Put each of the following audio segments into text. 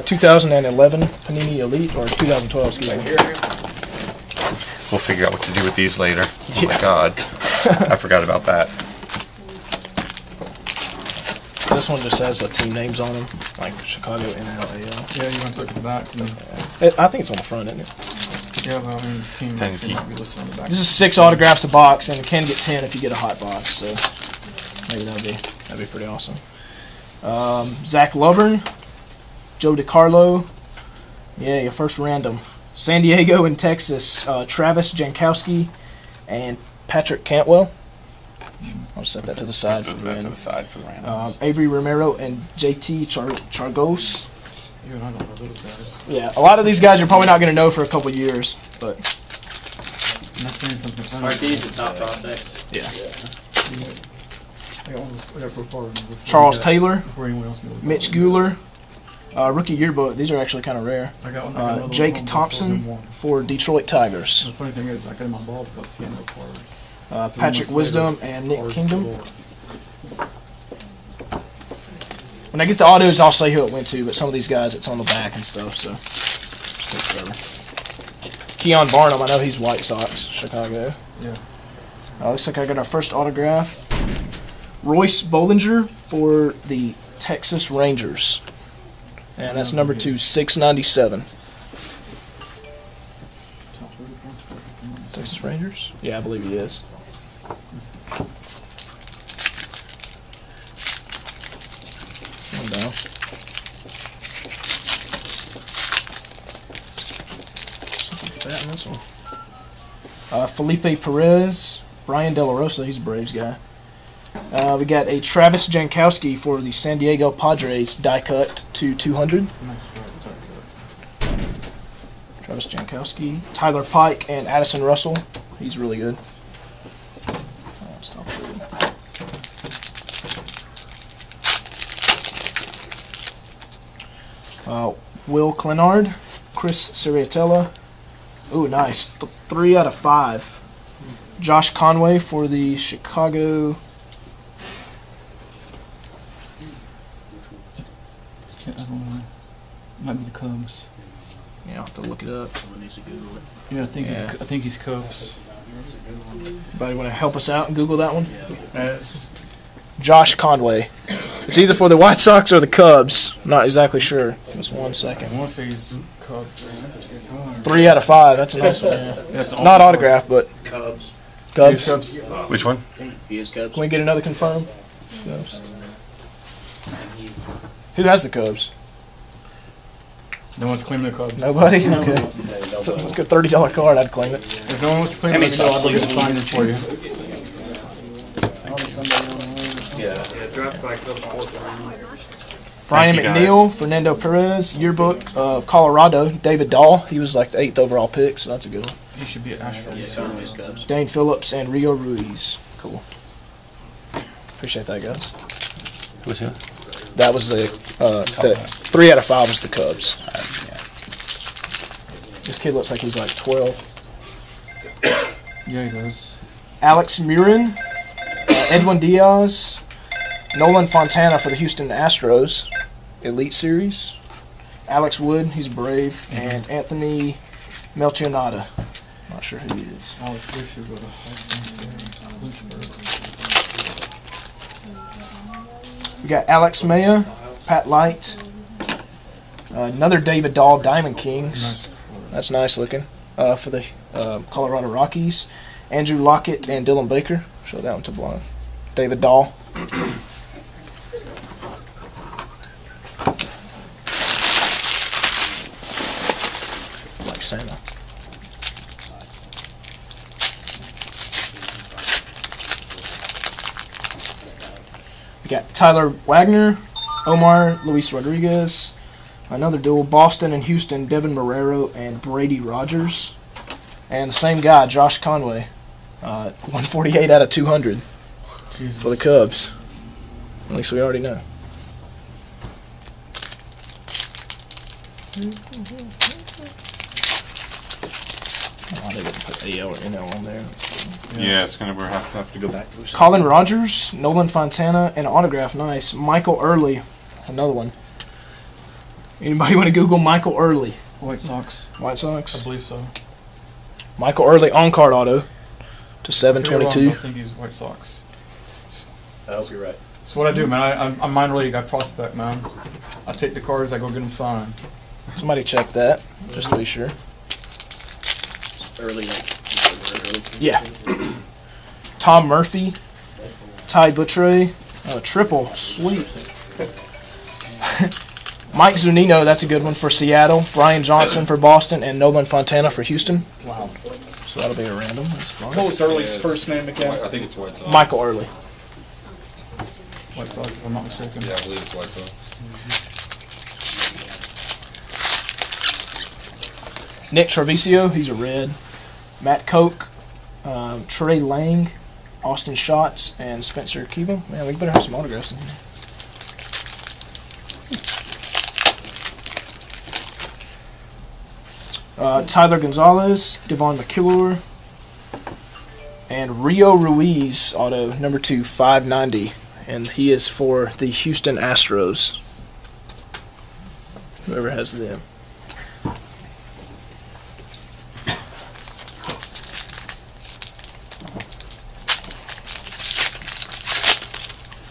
2011 Panini Elite, or 2012, excuse me. We'll figure out what to do with these later. Oh my god. I forgot about that. This one just has team names on them, like Chicago, NL, AL. Yeah, you want to look at the back. I think it's on the front, isn't it? Yeah, well, I mean, the team might be listed on the back. This is 6 autographs a box, and it can get 10 if you get a hot box, so maybe that'd be pretty awesome. Zach Lovern, Joe DiCarlo, yeah, your first random. San Diego and Texas, Travis Jankowski and Patrick Cantwell. I'll set that to the side for the random. Avery Romero and JT Chargos. Yeah, a lot of these guys you're probably not going to know for a couple years, but. Aren't these the top prospects? Yeah. Charles Taylor, Mitch Guler, rookie yearbook. These are actually kind of rare. Jake Thompson for Detroit Tigers. The funny thing is, I got him on ball because he had no cards. Patrick Wisdom and Nick Kingdom. When I get the autos, I'll say who it went to, but some of these guys, it's on the back and stuff, so just take forever. Keon Barnum, I know he's White Sox, Chicago. Yeah. Looks like I got our first autograph. Royce Bollinger for the Texas Rangers. And that's number 2/697. Texas Rangers? Yeah, I believe he is. One down. Something fat in this one. Felipe Perez, Brian De La Rosa, he's a Braves guy. We got a Travis Jankowski for the San Diego Padres, die cut to 200. Travis Jankowski, Tyler Pike, and Addison Russell. He's really good. Stop reading. Will Clenard, Chris Siriatella. Ooh, nice. 3 out of 5. Josh Conway for the Chicago. I don't know. Might be the Cubs. Yeah, I'll have to look it up. Yeah, I think he's Cubs. Anybody want to help us out and Google that one? Yes. Josh Conway. It's either for the White Sox or the Cubs. I'm not exactly sure. Just 1 second. I want to say he's Cubs. 3 out of 5. That's a nice one. Yeah. Not autographed, but Cubs. Cubs. Which one? He is Cubs. Can we get another confirm? Cubs. Who has the Cubs? No one's claiming the Cubs. Nobody? Okay. It's a good $30 card. I'd claim it. If no one wants to claim it, I'll get it signed in for you. Brian McNeil, Fernando Perez, yearbook, Colorado, David Dahl. He was like the 8th overall pick, so that's a good one. He should be at Asheville. Cubs. Dane Phillips and Rio Ruiz. Cool. Appreciate that, guys. Who's who? That was the 3 out of 5 was the Cubs. Yeah. This kid looks like he's like 12. Yeah, he does. Alex Murin, Edwin Diaz, Nolan Fontana for the Houston Astros, Elite Series. Alex Wood, he's Brave, and Anthony Melchionata. Not sure who he is. Alex Fisher go to We got Alex Maya, Pat Light, another David Dahl, Diamond Kings. That's nice looking. For the Colorado Rockies, Andrew Lockett and Dylan Baker. Show that one to blind. David Dahl. Like Santa. We got Tyler Wagner, Omar Luis Rodriguez, another duel, Boston and Houston, Devin Marrero and Brady Rogers. And the same guy, Josh Conway, 148 out of 200 for the Cubs. At least we already know. Oh, they didn't put AL or NL on there. Yeah, it's gonna have to go back. Colin Rogers, Nolan Fontana, and an autograph. Nice. Michael Early, another one. Anybody want to Google Michael Early? White Sox. White I Sox. believe so. Michael Early on card auto to Could be wrong, 722. I think he's White Sox. I hope you're right. That's what I do, man. I'm minor league. I prospect, man. I take the cards. I go get them signed. Somebody check that just to be sure. Early, early. Yeah. Tom Murphy, Ty Buttrey, triple, sweet. Mike Zunino, that's a good one for Seattle. Brian Johnson for Boston, and Nolan Fontana for Houston. Wow. So that'll be a random. That's fun. What was Early's first name again? I think it's White Sox. Michael Early. White Sox, if I'm not mistaken. Yeah, I believe it's White Sox. Nick Treviso, he's a red. Matt Koch, Trey Lang, Austin Schatz, and Spencer Kiva. Man, we better have some autographs in here. Tyler Gonzalez, Devon McClure, and Rio Ruiz auto number 2, 590, and he is for the Houston Astros. Whoever has them.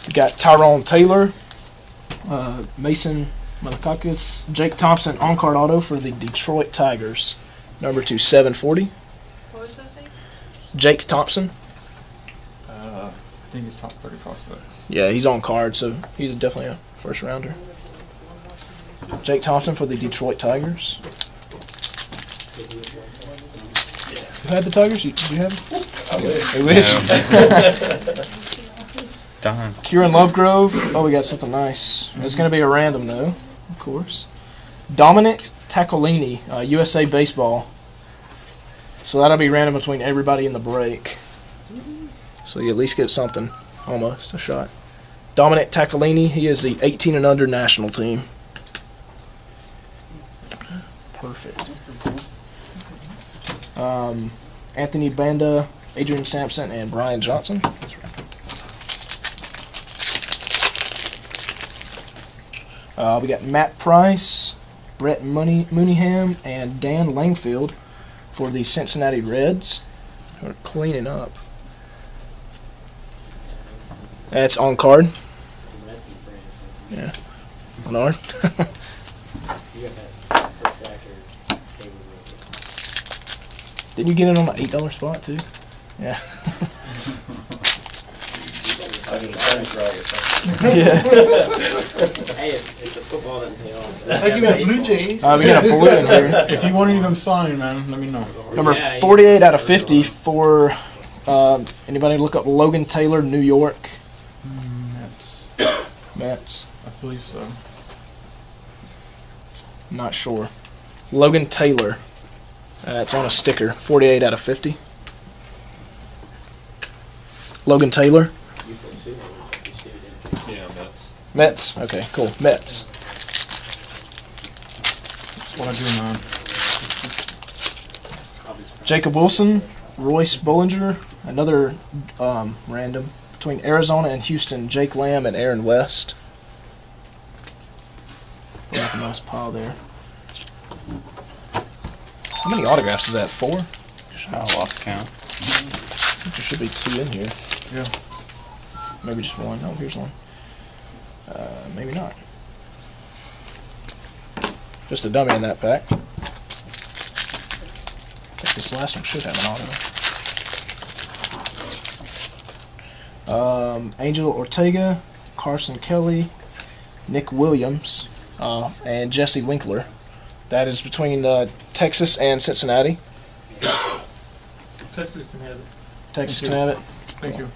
We got Tyrone Taylor, Mason Malakakis, Jake Thompson on card auto for the Detroit Tigers, number 2, 740. What was his name? Jake Thompson. I think he's top 30 prospects. Yeah, he's on card, so he's definitely a first rounder. Jake Thompson for the Detroit Tigers. Who had the Tigers? Did you have them? I wish. Done. Kieran Lovegrove. Oh, we got something nice. It's going to be a random, though, of course. Dominic Taccolini, USA Baseball. So that'll be random between everybody in the break. So you at least get something, almost, a shot. Dominic Taccolini, he is the 18 and under national team. Perfect. Anthony Banda, Adrian Sampson, and Brian Johnson. We got Matt Price, Brett Mooneyham, and Dan Langfield for the Cincinnati Reds. We're cleaning up. That's on card. Yeah. Bernard. Didn't you get it on an $8 spot too? Yeah. Yeah. Hey, if the football doesn't pay off. I give it Blue Jays. We got a blue in here. If you want any of them signed, man, let me know. Number Yeah, 48 out of 50 for anybody look up Logan Taylor, New York Mets. I believe so. Not sure. Logan Taylor. It's on a sticker. 48 out of 50. Logan Taylor. Yeah, Mets. Mets. Okay, cool. Mets. That's what I do, man. Jacob Wilson, Royce Bollinger, another random between Arizona and Houston. Jake Lamb and Aaron West. Like a nice pile there. How many autographs is that? 4? I lost count. I think there should be 2 in here. Yeah. Maybe just 1. Oh, here's 1. Maybe not. Just a dummy in that pack. I think this last one should have an auto. Angel Ortega, Carson Kelly, Nick Williams, and Jesse Winkler. That is between Texas and Cincinnati. Texas can have it. Texas Thank can you. have it. Thank you.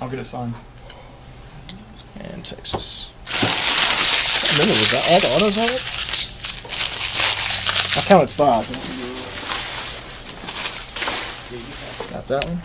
I'll get it signed. And Texas. Remember, was that all the autos on it? I counted 5. Got that one.